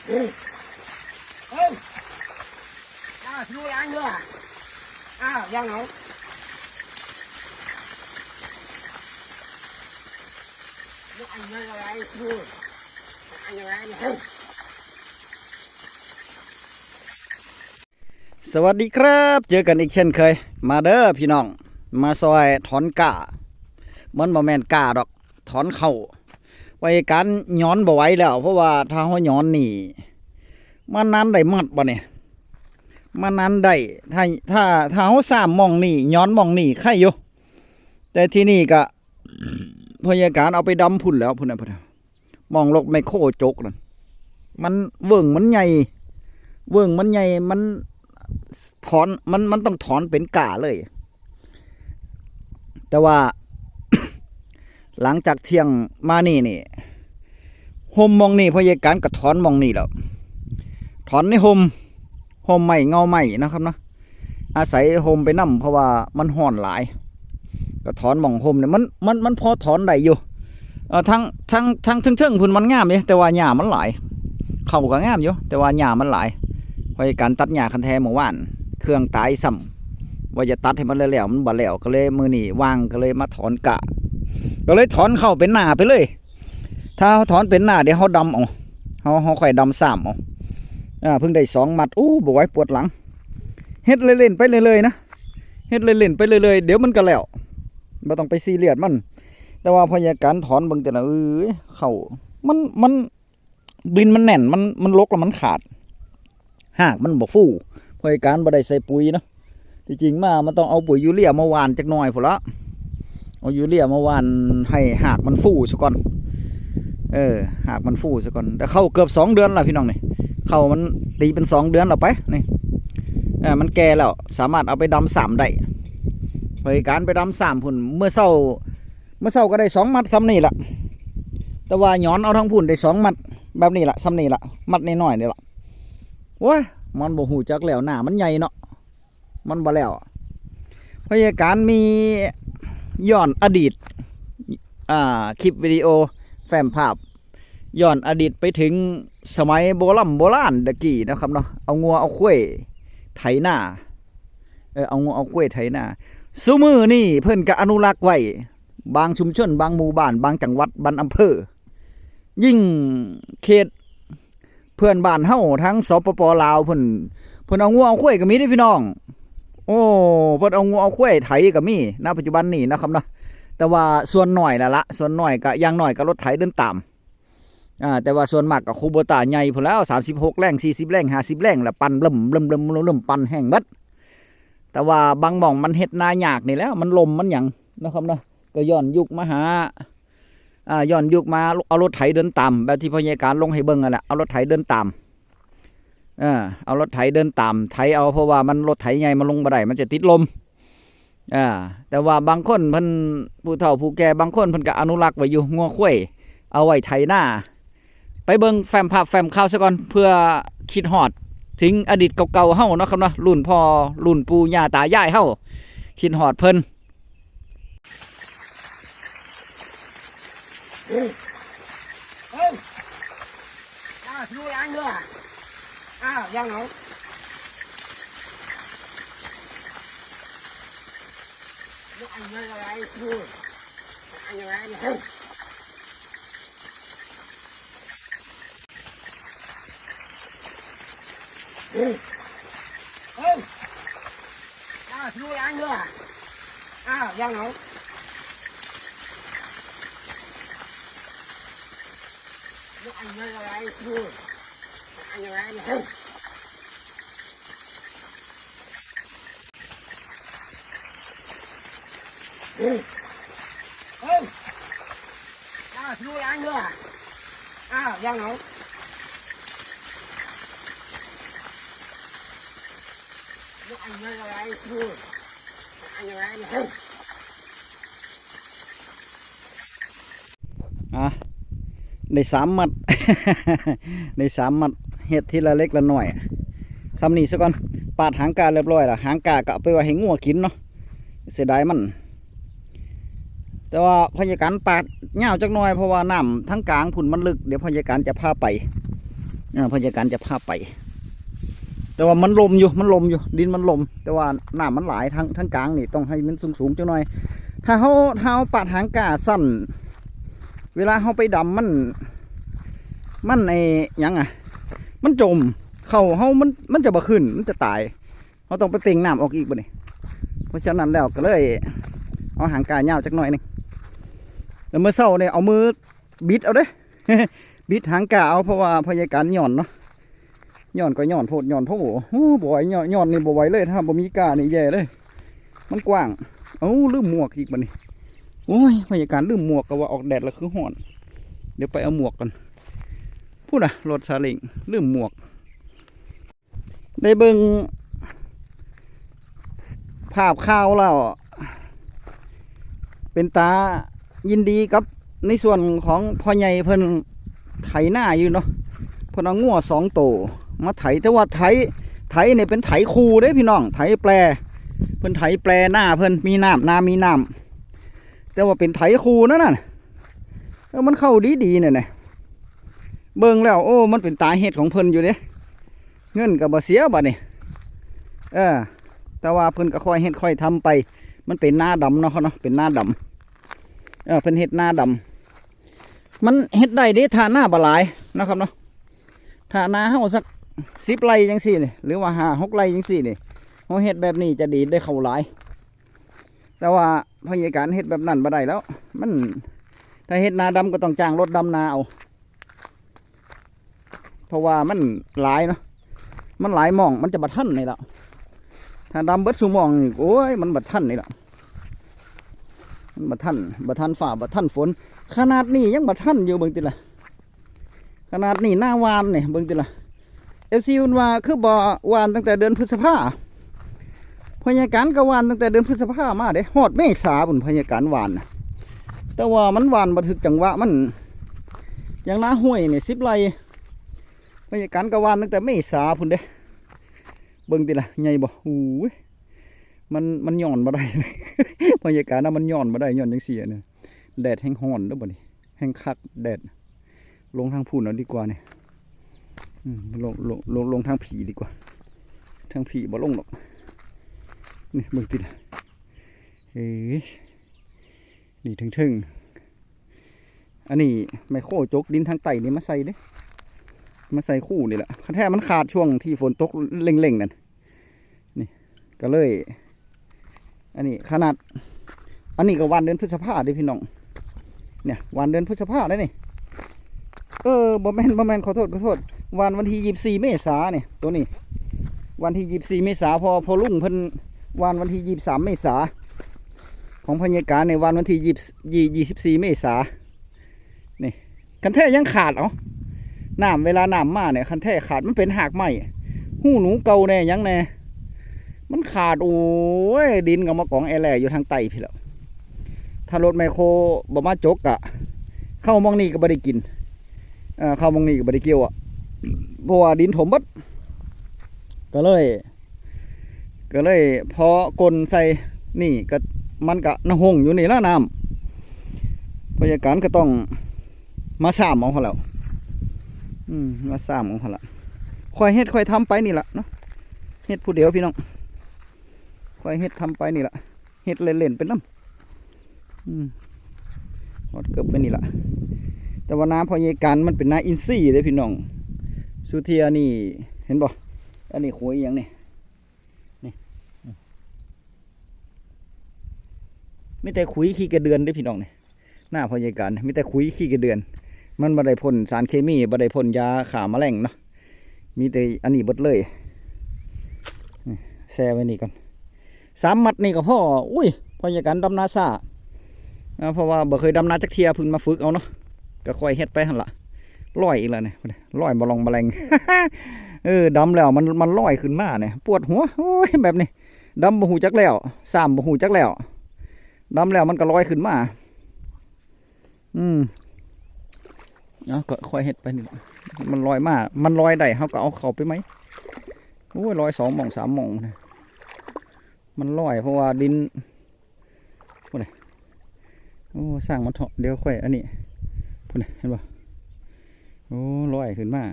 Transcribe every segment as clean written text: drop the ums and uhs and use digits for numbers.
Chú anh nữa giang nấu nước anh đây là anh chú anh là anh สวัสดีครับเจอกันอีกเช่นเคยมาเด้อพี่น้องมาซอยถอนก่ามันบ่แม่นก่าดอกถอนเข่าไว้การย้อนบ่ไหวแล้วเพราะว่าถ้าเฮาย้อนนี่มันนั้นได้มัดบ่เนี่ยมันนั้นได้ถ้าเฮาสามมองนี่ย้อนมองนี่ใครอยู่แต่ที่นี่ก็พยาการเอาไปดำพุ่นแล้วพุ่นน่ะมองลกไมโครจกนั่นมันเวิ่งมันใหญ่มันถอนมันต้องถอนเป็นก่าเลย แต่ว่า หลังจากเที่ยงมานี่โฮมมองนี่พยาการก็ถอนมองนี่แล้วถอนในโฮมใหม่เงาใหม่นะครับเนาะอาศัยโฮมไปนำเพราะว่ามันห่อนหลายก็ถอนมองโฮมเนี่ยมันพอถอนได้อยู่ทั้งพุ่นมันงามเลยแต่ว่าหญ้ามันหลายเข้าก็งามอยู่แต่ว่าหญ้ามันหลายพยาการตัดหญ้าคันแท้เมื่อวานเครื่องตายซ้ำว่าจะตัดให้มันแล้วมันบ่แล้วก็เลยมือนี่วางก็เลยมาถอนกะก็เลยถอนเข้าเป็นหน้าไปเลยถ้าถอนเป็นหน้าเดี๋ยวเขาดำเขาค่อยดำซ้ำเพิ่งได้2 มัดบ่ไหวปวดหลังเฮ็ดเล่นๆไปเลยๆนะเฮ็ดเล่นๆไปเลยๆเดี๋ยวมันก็แล้วไม่ต้องไปซีเรียสมันแต่ว่าพยาการถอนบางแต่ละเข้ามันดินมันแน่นมันรกแล้วมันขาดหากมันบ่ฟูพยาการบ่ได้ใส่ปุ๋ยเนาะที่จริงมันต้องเอาปุ๋ยยูเรียมาหว่านจักหน่อยพุ่นละเอายูเรียมาหว่านให้หากมันฟูซะก่อนหากมันฟูซะก่อนแต่เข้าเกือบ2 เดือนแล้วพี่น้องนี่เข้ามันตีเป็น2 เดือนแล้วไปนี่มันแก่แล้วสามารถเอาไปดำ3ได้พยาการไปดำ3พุ่นเมื่อเช้าก็ได้2 มัดซ้ำนี่ละแต่ว่าย้อนเอาทั้งพุ่นได้2 มัดแบบนี้ละซ้ำนี่ละมัดน้อยๆนี่ละโอ้ยมันบ่หูจักแล้วหน้ามันใหญ่เนาะมันบ่แล้วพยาการมีย้อนอดีตคลิปวิดีโอแฟ้มภาพย้อนอดีตไปถึงสมัยโบราณตะกี้นะครับเนาะเอางัวเอาควายไถนาเอางัวเอาควายไถนาซุมื้อนี่เพิ่นก็อนุรักษ์ไว้บางชุมชนบางหมู่บ้านบางจังหวัดบางอำเภอยิ่งเขตเพื่อนบ้านเฮาทั้งสปป.ลาวเพิ่นเอางัวเอาควายก็มีเด้พี่น้องเพิ่นเอางัวเอาควายไถก็มีณปัจจุบันนี้นะครับเนาะแต่ว่าส่วนน้อยส่วนน้อยก็อย่างน้อยก็รถไถเดินตามแต่ว่าส่วนมากก็คูโบต้าใหญ่พุ่นแล้ว36 แรง40 แรง50 แรงแล้วปั่นเริ่มปั่นแห้งเบิดแต่ว่าบางหม่องมันเฮ็ดนายากนี่แล้วมันลมมันหยังนะครับเนาะก็ย้อนยุคมาหาย้อนยุคมาเอารถไถเดินตามแบบที่พยาการลงให้เบิ่งนั่นแหละเอารถไถเดินตามเอารถไถเดินตามไถเอาเพราะว่ามันรถไถใหญ่มันลงบ่ได้มันจะติดลมแต่ว่าบางคนเพิ่นผู้เฒ่าผู้แก่บางคนเพิ่นก็อนุรักษ์ไว้อยู่งัวควายเอาไว้ไถหน้าไปเบิ่งแฟ้มภาพแฟ้มข่าวซะก่อนเพื่อคิดฮอดถึงอดีตเก่าๆเฮาเนาะครับเนาะรุ่นพ่อรุ่นปู่ย่าตายายเฮาคิดฮอดเพิ่นchú anh nữa giang nấu nước anh đây là anh chú anh là anh chú anh nữa giang nấu nước anh đây là anh chú anh là anh chú anh nữa giang nấu nước anh đây là anh chú anh là anhได้3 มัด ได้3 มัดเฮ็ดทีละเล็กละน้อยซ้ำนี่ซะก่อนปาดหางกาเรียบร้อยแล้วหางกาก็เอาไปไว้ให้งัวกินเนาะเสียดายมันแต่ว่าพยาการปาดยาวจักหน่อยเพราะว่าน้ำทั้งกลางพุ่นมันลึกเดี๋ยวพยาการจะพาไป พยาการจะพาไป แต่ว่ามันลมอยู่ดินมันลมแต่ว่าน้ำมันหลายทั้งกลางนี่ต้องให้มันสูงจังหน่อยถ้าเขาปาดหางกาสั้นเวลาเขาไปดำมันไอ้ยังอ่ะมันจมเขามันจะบ่ขึ้นมันจะตายเขาต้องไปเป่งน้ำออกอีกบ่นี่เพราะฉะนั้นแล้วก็เลยเอาหางกาเน่าจักหน่อยนึงแล้วเมื่อเช้าเนี่ยเอามือบิดเอาเด้ บิดหางกาเอาเพราะว่าพยาการหย่อนเนาะหย่อนก็หย่อนโพดหย่อนโพโอ้บ่ไหวหย่อนนี่บ่ไหวเลยถ้าบ่มีกานี่แย่เลยมันกว้างลืมหมวกอีกบ่นี่โอ้ยพยาการลืมหมวกก็ว่าออกแดดแล้วคือห่อนเดี๋ยวไปเอาหมวกกันพูดอะรถซาเล้งลืมหมวกได้เบิ่งภาพข่าวแล้วเป็นตายินดีกับในส่วนของพ่อใหญ่เพิ่นไถหน้าอยู่เนาะเพิ่นเอางัว2 ตัวมาไถแต่ว่าไถเนี่ยเป็นไถคูเด้พี่น้องไถแปรเพิ่นไถแปรหน้าเพิ่นมีน้ำนามีน้ำแต่ว่าเป็นไถคูนั่นน่ะแล้วมันเข้าดีเนี่ยนะเบิ่งแล้วโอ้มันเป็นตาเห็ดของเพิ่นอยู่เด้เงินก็บ่เสียบัดนี้แต่ว่าเพิ่นก็ค่อยเฮ็ดค่อยทำไปมันเป็นหน้าดำเนาะเขาเนาะเป็นหน้าดำเพิ่นเฮ็ดหน้าดำมันเฮ็ดได้เด้ทาหน้าบ่หลายนะครับเนาะทาหน้าเฮาสัก10 ไร่จังซี่นี่หรือว่า5-6 ไร่จังซี่นี่เฮาเฮ็ดแบบนี้จะดีได้เข้าหลายแต่ว่าพยาการเฮ็ดแบบนั้นบ่ได้แล้วมันถ้าเฮ็ดนาดำก็ต้องจ้างรถดำนาเอาเพราะว่ามันหลายเนาะมันหลายหม่องมันจะบัดทันนี่แหละถ้าดำเบิดซุหม่องโอ้ยมันบัดทันนี่แหละมันบัดทันฝ่าบัดทันฝนขนาดนี้ยังบัดทันอยู่เบิ่งติล่ะขนาดนี้หน้าวานนี่เบิ่งติล่ะFC มันว่าคือบ่วานตั้งแต่เดือนพฤษภาพยาการก็วานตั้งแต่เดือนพฤษภามาเด้ฮอดเมษาพุ่นพยาการวานนะแต่ว่ามันวานบัถึกจังหวะมันอย่างน้าห้วยนี่10 ไร่พยาการก็วานตั้งแต่เมษาพุ่นเด้เบิ่งติล่ะใหญ่บ่โอ้ยมันย่อนบ่ได้ พยาการน่ะมันย่อนบ่ได้ย่อนจังซี่เนี่ยแดดแห้งร้อนเด้อบ่นี่แห้งคักแดดลงทางพุ่นเอาดีกว่านี่ลงทางผีดีกว่าทางผีบ่ลงหรอกนี่เบิ่งติล่ะเฮ้ยนี่ถึงอันนี้ไมโครจกดินทางใต้นี่มาใส่เด้มาใส่คู่นี่แหละแท้มันขาดช่วงที่ฝนตกเร่งๆนั่นนี่ก็เลยอันนี้ขนาดอันนี้ก็วันเดือนพฤษภาเด้พี่น้องเนี่ยวันเดือนพฤษภาได้นี่บ่แม่นขอโทษวันที่24 เมษาเนี่ยตัวนี้วันที่24 เมษาพอลุงเพิ่นวันที่23 เมษาของพยาการในวันที่24 เมษานี่คันแท้ยังขาดน้ำเวลาน้ำมาเนี่ยคันแท้ขาดมันเป็นหากไม้หูหนูเก่าแน่ยังแน่มันขาดโอ้ยดินกับมะกองแอแลอยู่ทางใต้พี่แล้วถ้ารถไมโครบ่มาจกอะเข้ามองนี่ก็บ่ได้กินเข้ามองนี่ก็บ่ได้เกี่ยวเพราะว่าดินถมบัดก็เลยพอกลใส่นี่ก็มันก็น่าหงอยู่นี่แล้วน้ำพยาการก็ต้องมาซ้ำเอาเขาแล้วมาซ้ำเอาเขาละค่อยเฮ็ดค่อยทำไปนี่แหละเนาะเฮ็ดผู้เดียวพี่น้องค่อยเฮ็ดทำไปนี่แหละเฮ็ดเล่นๆเป็นน้ำหอดเกือบไปนี่แหละแต่ว่าน้ำพยาการมันเป็นน้ำอินทรีย์เลยพี่น้องสุเทียนี่เห็นบ่อันนี้ขุยอย่างนี่ไม่แต่ขุยขี้กระเดือนด้วยพี่น้องเนี่ยหน้าพยาการไม่แต่ขุยขี้กระเดือนมันบ่ได้พ่นสารเคมีบ่ได้พ่นยาฆ่าแมลงเนาะมีแต่อันนี้เบิดเลยแช่ไว้นี่ก่อน3 มัดนี่ก็พ่ออุ้ยพยาการดำนาซ่าเพราะว่าบ่เคยดำนาจักเทียพึ่งมาฝึกเอาเนาะก็ค่อยเฮ็ดไปหั่นล่ะลอยอีกแล้วเนี่ยลอยบ่ลองแมลง ดำแล้วมันลอยขึ้นมาเนี่ยปวดหัวโอ้ยแบบนี้ดำบ่หูจักแล้ว3บ่หูจักแล้วดำแล้วมันก็ลอยขึ้นมาก็ค่อยเฮ็ดไปนี่มันลอยมามันลอยได้เขาก็เอาเข้าไปไหมโอ้ยลอย2 หม่อง 3 หม่องนะมันลอยเพราะว่าดินโอ้สร้างมันเถาะเดี๋ยวค่อยอันนี้พูดเห็นป่ะโอ้ลอยขึ้นมา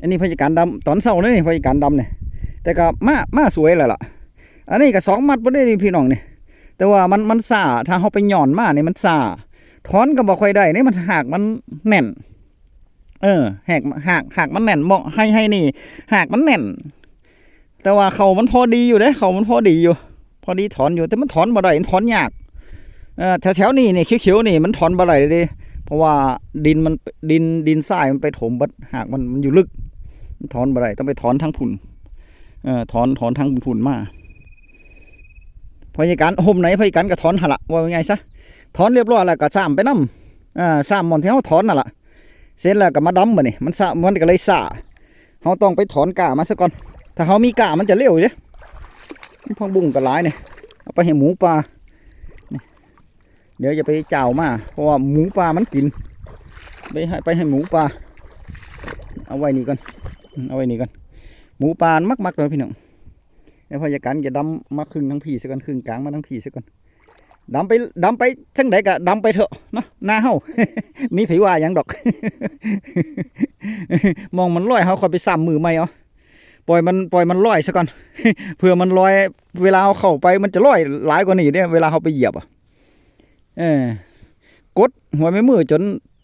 อันนี้พยาการดำตอนเช้านี่พยาการดำเนี่ยแต่ก็มาสวยแล้วล่ะอันนี้ก็2 มัดบ่ได้นี่พี่น้องนี่แต่ว่ามันซ่าถ้าเฮาไปหย่อนมานี่มันซ่าถอนก็บ่ค่อยได้นี่มันหากมันแน่นหากมันแน่นเหมาะให้นี่หากมันแน่นแต่ว่าเขามันพอดีอยู่เด้เขามันพอดีอยู่พอดีถอนอยู่แต่มันถอนบ่ได้ถอนยากแถวนี้นี่เขียวๆนี่มันถอนบ่ได้เลยเพราะว่าดินทรายมันไปถมบัดหากมันอยู่ลึกถอนบ่ได้ต้องไปถอนทั้งพุ่นถอนทั้งพุ่นมาพยาการห่มไหนพยาการก็ถอนหั่นล่ะว่าไงซะถอนเรียบร้อยแล้วก็ซ้ำไปนำซ้ำหม่องที่เฮาถอนนั่นล่ะเสร็จแล้วก็มาดำบัดนี้มันก็เลยซ่าเฮาต้องไปถอนก้ามาซะก่อนถ้าเฮามีก้ามันจะเร็วเด้พังบุ้งก็หลายนี่เอาไปให้หมูปลาเดี๋ยวจะไปเจ้ามาเพราะว่าหมูปลามันกินไปให้หมูปลาเอาไว้นี่ก่อนหมูปลามักเลยพี่น้องแล้วพยาการจะดำมาครึ่งทั้งผีซะก่อนครึ่งกลางมาทั้งผีซะก่อนดำไปทั้งใดก็ดำไปเถอะเนาะหน้าเฮา มีไผว่าหยังดอก มองมันลอยเฮาค่อยไปซ้ำมือใหม่เอาปล่อยมันลอยซะก่อน เพื่อมันลอยเวลาเอาเข้าไปมันจะลอยหลายกว่านี้เด้เวลาเฮาไปเหยียบกดหัวแม่มือจน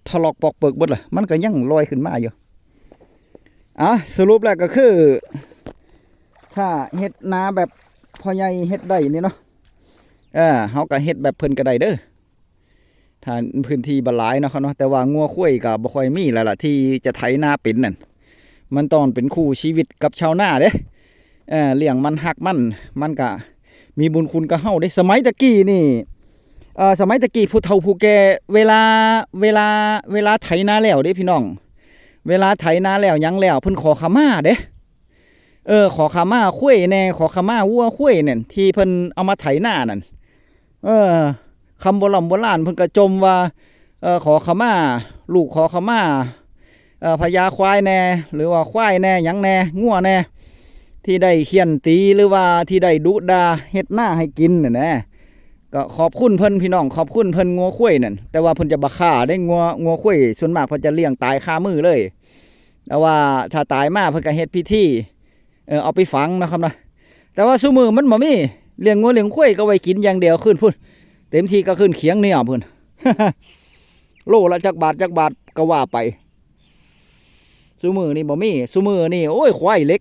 ถลอกปอกเปิกเบิดล่ะมันก็ยังลอยขึ้นมาอยู่สรุปแล้วก็คือถ้าเฮ็ดนาแบบพ่อใหญ่เฮ็ดได้นี่เนาะเฮาก็เฮ็ดแบบเพิ่นก็ได้เด้อถ้าพื้นที่บ่หลายเนาะเนาะแต่ว่างัวควายก็บ่ค่อยมีแล้วล่ะที่จะไถนาเป็นนั่นมันต้องเป็นคู่ชีวิตกับชาวนาเด้เลี้ยงมันหักมันก็มีบุญคุณกับเฮาเด้สมัยตะกี้นี่สมัยตะกี้ผู้เฒ่าผู้แก่เวลาไถนาแล้วเด้พี่น้องเวลาไถนาแล้วหยังแล้วเพิ่นขอขมาเด้ขอขมาคุ้ยแน่ขอขมาวัวคุ้ยนั่นที่เพิ่นเอามาไถนานั่นคำโบราณเพิ่นก็จมว่าขอขมาลูกขอขมาพญาควายแน่หรือว่าควายแน่หยังแน่งัวแน่ที่ได้เคี่ยนตีหรือว่าที่ได้ดุดาเฮ็ดหน้าให้กินน่ะนะก็ขอบคุณเพิ่นพี่น้องขอบคุณเพิ่นงัวคุ้ยนั่นแต่ว่าเพิ่นจะบ่ฆ่าได้งัวคุ้ยส่วนมากเพิ่นจะเลี้ยงตายคามือเลยแต่ว่าถ้าตายมาเพิ่นก็เฮ็ดพิธีเอาไปฝังนะครับนะแต่ว่าซุมือมันบ่มีเลี้ยงงัวเลี้ยงควายก็ไว้กินอย่างเดียวขึ้นพุ่นเต็มที่ก็ขึ้นเขียงเนี่ยพุ่น โลละจักบาทก็ว่าไปซุมือนี่บ่มีซุมือนี่โอ้ยควายเล็ก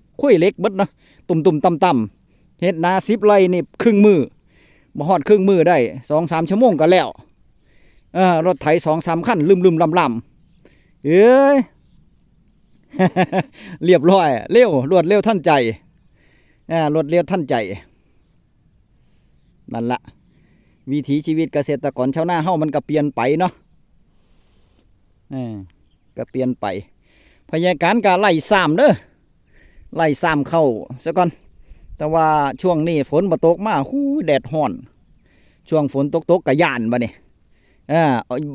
เบิดนะตุ่มต่ำเฮ็ดนา10 ไร่นี่ครึ่งมือบ่ฮอดครึ่งมือได้ 2-3 ชั่วโมงก็แล้วรถไถ 2-3 คันลืมลำเอ้ย เรียบร้อยเร็วรวดเร็วทันใจรวดเร็วทันใจนั่นละวิถีชีวิตเกษตรกรชาวนาเฮามันก็เปลี่ยนไปเนาะก็เปลี่ยนไปพยาการก็ไล่ซ้ำเด้อไล่ซ้ำเข้าซะก่อนแต่ว่าช่วงนี้ฝนบ่ตกมาฮู้แดดร้อนช่วงฝนตกก็ย่านบัดนี้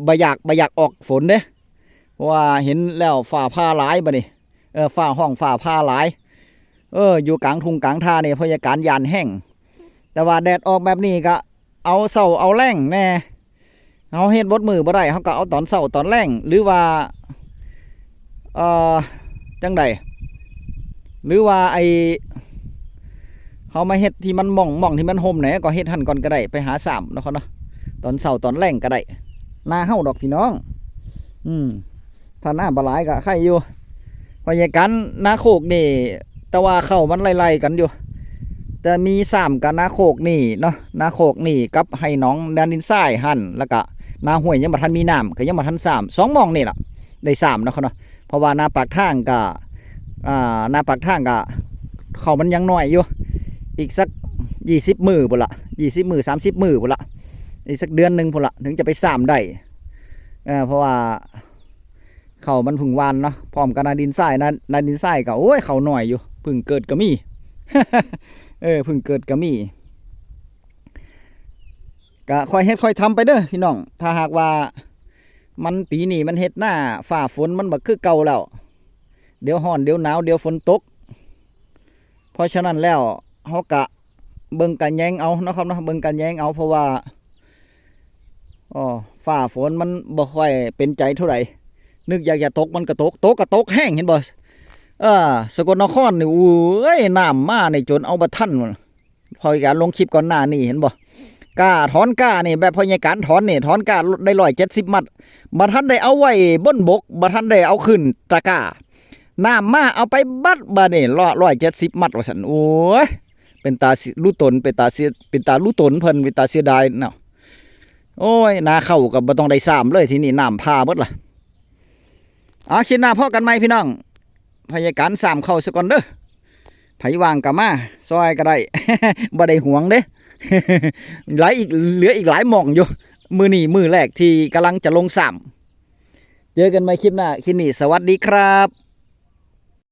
บ่อยากออกฝนเด้เพราะว่าเห็นแล้วฝ่าผ้าหลายบัดนี้ฝ่าห้องฝ่าผ้าหลายอยู่กลางทุ่งกลางท่านี่พยาการยานแห้งแต่ว่าแดดออกแบบนี้ก็เอาเช้าเอาแรงแน่เอาเฮ็ดบดมือบ่ได้เฮาก็เอาตอนเช้าตอนแรงหรือว่าจังใดหรือว่าเฮามาเฮ็ดที่มันหม่องที่มันห่มไหนก็เฮ็ดหั่นก่อนก็ได้ไปหาสามเนาะเนาะตอนเช้าตอนแรงก็ได้หน้าเฮาดอกพี่น้องถ้าหน้าบ่หลายก็ใครอยู่พยาการนาโคกนี่แต่ว่าเข้ามันไล่ๆกันอยู่แต่มี3กับนาโคกนี่เนาะนาโคกนี่กับให้น้องแดนดินทรายหั่นแล้วก็นาห้วยยังบ่ทันมีน้ำก็ยังบ่ทัน2มองนี่ล่ะได้3เนาะเนาะเพราะว่านาปากทางก็นาปากทางก็เข้ามันยังน้อยอยู่อีกสัก20 มื้อพุ่นล่ะ20 มื้อ30 มื้อพุ่นล่ะอีกสักเดือนนึงพุ่นล่ะถึงจะไป3ได้เพราะว่าเขามันพึ่งวานเนาะพร้อมกับนาดินทรายนาดินทรายก็โอ้ยเขาหน่อยอยู่พึ่งเกิดก็มี พึ่งเกิดก็มีก็ค่อยเฮ็ดค่อยทำไปเด้อพี่น้องถ้าหากว่ามันปีนี้มันเฮ็ดหน้าฝ่าฝนมันบ่คือเก่าแล้วเดี๋ยวร้อนเดี๋ยวหนาวเดี๋ยวฝนตกเพราะฉะนั้นแล้วเฮาก็เบิ่งกันแยงเอาเนาะครับเนาะเบิ่งกันแยงเอาเพราะว่าฝ่าฝนมันบ่ค่อยเป็นใจเท่าไหร่นึกอยากจะตกมันก็ตกแห้งเห็นบ่ สกลนครนี่โอ้ยน้ำมานี่จนเอาบ่ทันพุ่นพอการลงคลิปก่อนหน้านี่เห็นบ่กล้าถอนกล้านี่แบบพยาการถอนนี่ถอนกล้าได้170มัดบ่ทันได้เอาไว้บนบกบ่ทันได้เอาขึ้นตะกร้าน้ำมาเอาไปบัดบ่นี่170มัดว่าซั่นโอ้ยเป็นตารู้ตนเป็นตารู้ตนเพิ่นเป็นตาเสียดายเนาะโอ้ยนาเข้าก็บ่ต้องได้ซ้ำเลยทีนี้น้ำพาเบิดล่ะคลิปหน้าพอกันใหม่พี่น้องพยาการซ้ำเข้าซะก่อนเด้อไผว่างก็มาซอยก็ได้ บ่ได้หวงเด้ เหลืออีกหลายหม่องอยู่มื้อนี้มื้อแรกที่กำลังจะลงซ้ำเจอกันใหม่คลิปหน้าคลิปนี้สวัสดีครับ